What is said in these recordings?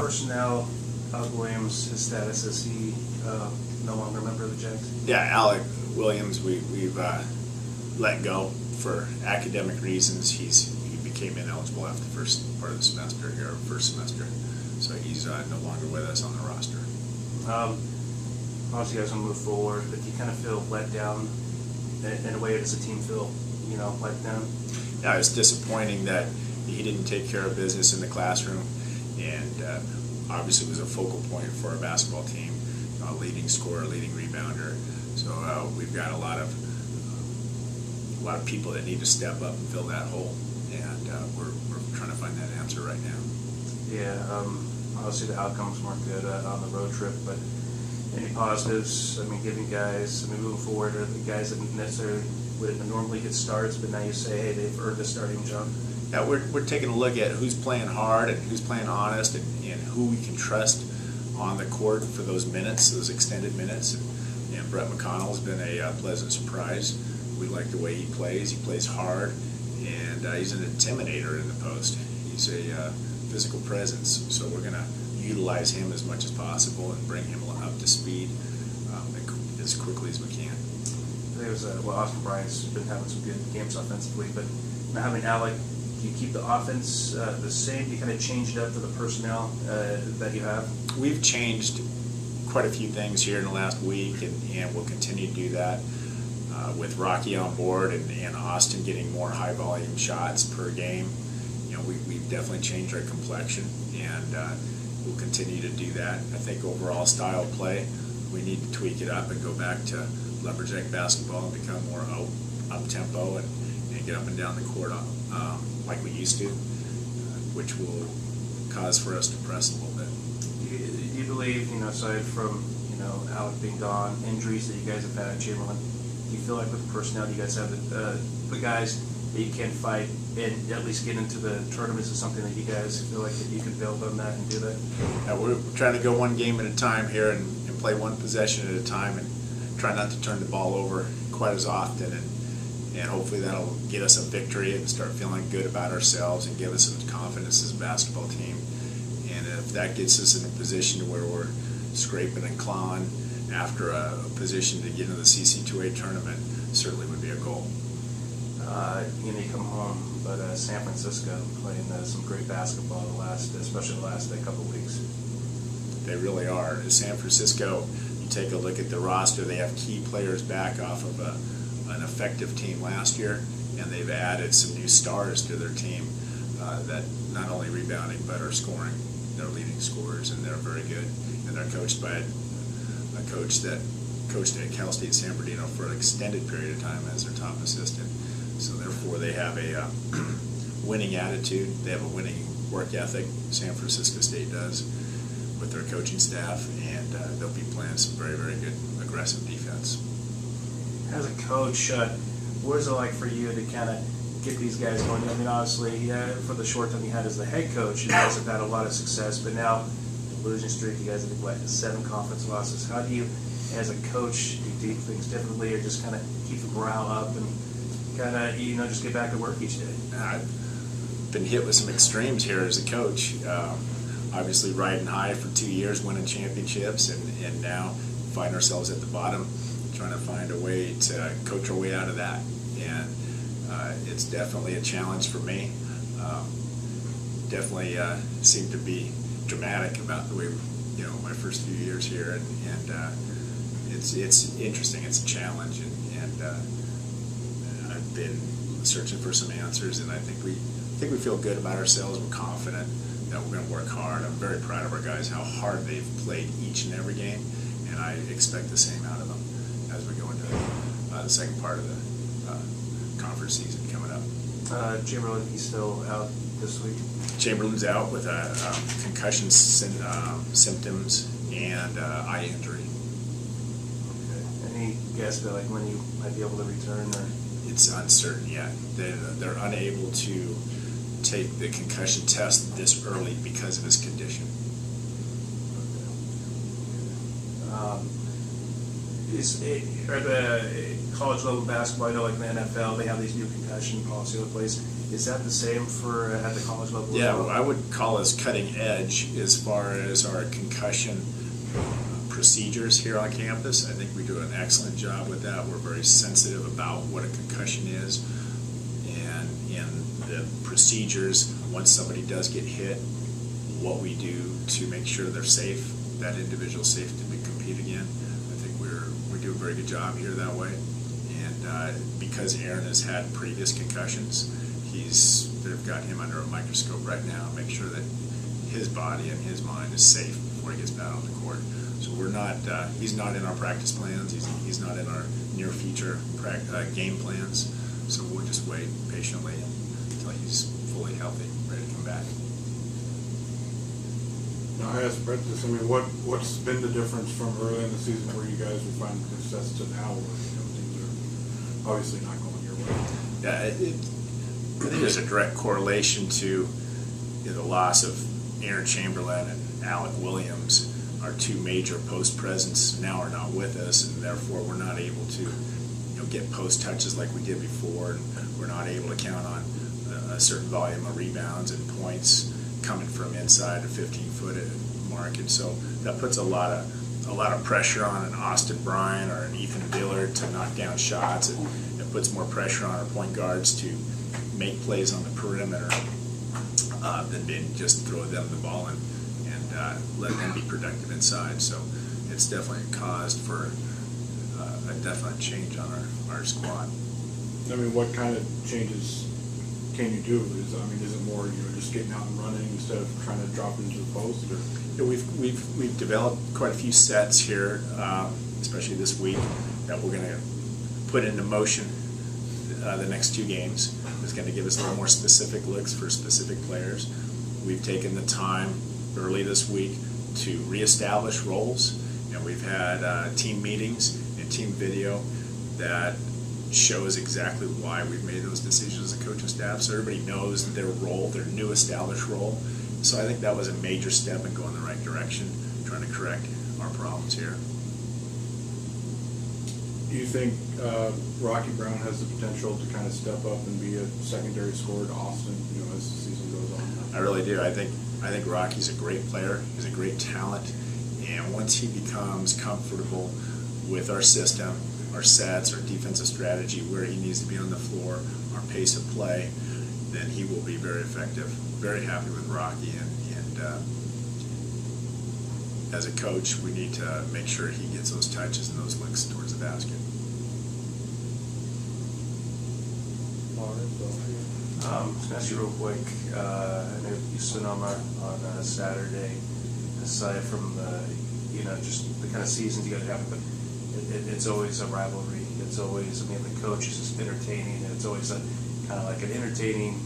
personnel, Alec Williams, his status, is he no longer a member of the Jacks? Yeah, Alec Williams, we've let go for academic reasons. He became ineligible after the first part of the semester here, first semester. So he's no longer with us on the roster. Obviously, you guys want to move forward, but do you kind of feel let down in a way? Does the team feel, let down? Yeah, it's disappointing that he didn't take care of business in the classroom, and obviously was a focal point for our basketball team, leading scorer, leading rebounder. So we've got a lot of people that need to step up and fill that hole, and we're trying to find that answer right now. Yeah, obviously the outcomes weren't good on the road trip, but any positives? Giving guys, moving forward, are the guys that necessarily wouldn't normally get starts, but now you say, hey, they've earned a starting job? Yeah, we're taking a look at who's playing hard and who's playing honest, and who we can trust on the court for those minutes, those extended minutes. And Brett McConnell's been a pleasant surprise. We like the way he plays. He plays hard, and he's an intimidator in the post. He's a physical presence, so we're going to utilize him as much as possible and bring him up to speed as quickly as we can. There's Austin Bryant's been having some good games offensively, but now having Alec, do you keep the offense the same? Do you kind of change it up for the personnel that you have? We've changed quite a few things here in the last week, and we'll continue to do that with Rocky on board and Austin getting more high volume shots per game. We've definitely changed our complexion, and we'll continue to do that. I think overall style of play, we need to tweak it up and go back to Lumberjack basketball and become more up-tempo and get up and down the court like we used to, which will cause for us to press a little bit. Do you believe, aside from, Alec being gone, injuries that you guys have had at Chamberlain, do you feel like with the personnel you guys have, the guys that you can fight and at least get into the tournaments is something that you guys feel like that you can build on that and do that? Yeah, we're trying to go one game at a time here and play one possession at a time and try not to turn the ball over quite as often, and hopefully that'll get us a victory and start feeling good about ourselves and give us some confidence as a basketball team. And if that gets us in a position to where we're scraping and clawing after a position to get into the CC2A tournament, certainly would be a goal. You come home, but San Francisco playing some great basketball especially the last couple of weeks. They really are. San Francisco, you take a look at the roster, they have key players back off of an effective team last year, and they've added some new stars to their team that not only rebounding but are scoring. They're leading scorers, and they're very good. And they're coached by a coach that coached at Cal State San Bernardino for an extended period of time as their top assistant. So therefore they have a winning attitude. They have a winning work ethic. San Francisco State does with their coaching staff, and they'll be playing some very, very good aggressive defense. As a coach, what is it like for you to kind of get these guys going? Obviously, for the short time you had as the head coach, you guys have had a lot of success, but now the losing streak, you guys have had 7 conference losses. How do you, as a coach, do things differently, or just kind of keep the morale up and kind of, just get back to work each day? I've been hit with some extremes here as a coach. Obviously riding high for 2 years, winning championships, and now find ourselves at the bottom, trying to find a way to coach our way out of that. And it's definitely a challenge for me. Definitely seemed to be dramatic about the way, my first few years here, and it's interesting. It's a challenge, and I've been searching for some answers, and I think we feel good about ourselves. We're confident that we're going to work hard. I'm very proud of our guys, how hard they've played each and every game, and I expect the same out of them as we go into the second part of the conference season coming up. Chamberlain, he's still out this week? Chamberlain's out with concussion symptoms and eye injury. Okay. Any guess about when you might be able to return? Or? It's uncertain yet. They're unable to take the concussion test this early because of his condition. Are the college level basketball, I know like in the NFL, they have these new concussion policies in place. Is that the same for at the college level? as Yeah, well? I would call us cutting edge as far as our concussion procedures here on campus. I think we do an excellent job with that. We're very sensitive about what a concussion is, and in the procedures, once somebody does get hit, what we do to make sure they're safe, that individual's safe to compete again. I think we do a very good job here that way. And because Aaron has had previous concussions, they've got him under a microscope right now, make sure that his body and his mind is safe before he gets back on the court. So he's not in our practice plans. He's not in our near future game plans. So we'll just wait patiently until he's fully healthy, ready to come back. Now, I asked Brett this. I mean, what's been the difference from early in the season where you guys were finding success to now, where things are obviously not going your way? Yeah, I think there's a direct correlation to the loss of Aaron Chamberlain and Alec Williams. Our two major post presence now are not with us, and therefore we're not able to get post touches like we did before, and we're not able to count on a certain volume of rebounds and points coming from inside the 15-foot mark. And so that puts a lot of pressure on an Austin Bryan or an Ethan Dillard to knock down shots. It puts more pressure on our point guards to make plays on the perimeter than just throw them the ball and let them be productive inside. So it's definitely caused for a definite change on our squad. I mean, what kind of changes can you do? Is it more just getting out and running instead of trying to drop into the post? Or? Yeah, we've developed quite a few sets here, especially this week, that we're going to put into motion the next two games. It's going to give us a little more specific looks for specific players. We've taken the time early this week to reestablish roles, and we've had team meetings and team video that shows exactly why we've made those decisions as a coaching staff, so everybody knows their role, their new established role. So I think that was a major step in going the right direction, trying to correct our problems here. Do you think Rocky Brown has the potential to kind of step up and be a secondary scorer to Austin, as the season goes on? I really do. I think Rocky's a great player. He's a great talent, and once he becomes comfortable with our system, our sets, our defensive strategy, where he needs to be on the floor, our pace of play, then he will be very effective. Very happy with Rocky, and as a coach, we need to make sure he gets those touches and those looks towards the basket. Just gonna ask you real quick. I know you Sonoma on Saturday. Aside from just the kind of seasons you guys have, but it's always a rivalry. It's always, the coach is just entertaining, and it's always a kind of like an entertaining,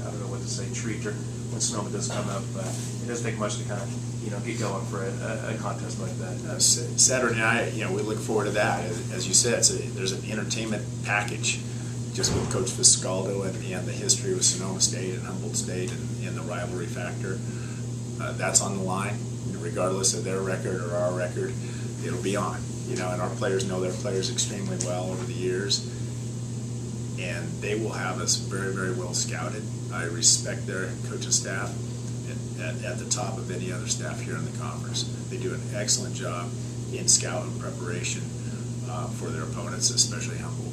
I don't know what to say, treat when Sonoma does come up. It doesn't take much to kind of get going for a contest like that. Saturday night, we look forward to that. As you said, there's an entertainment package just with Coach Viscaldo and the history with Sonoma State and Humboldt State and the rivalry factor. That's on the line, regardless of their record or our record. It'll be on. And our players know their players extremely well over the years, and they will have us very, very well scouted. I respect their coaching staff at the top of any other staff here in the conference. They do an excellent job in scout and preparation for their opponents, especially Humboldt.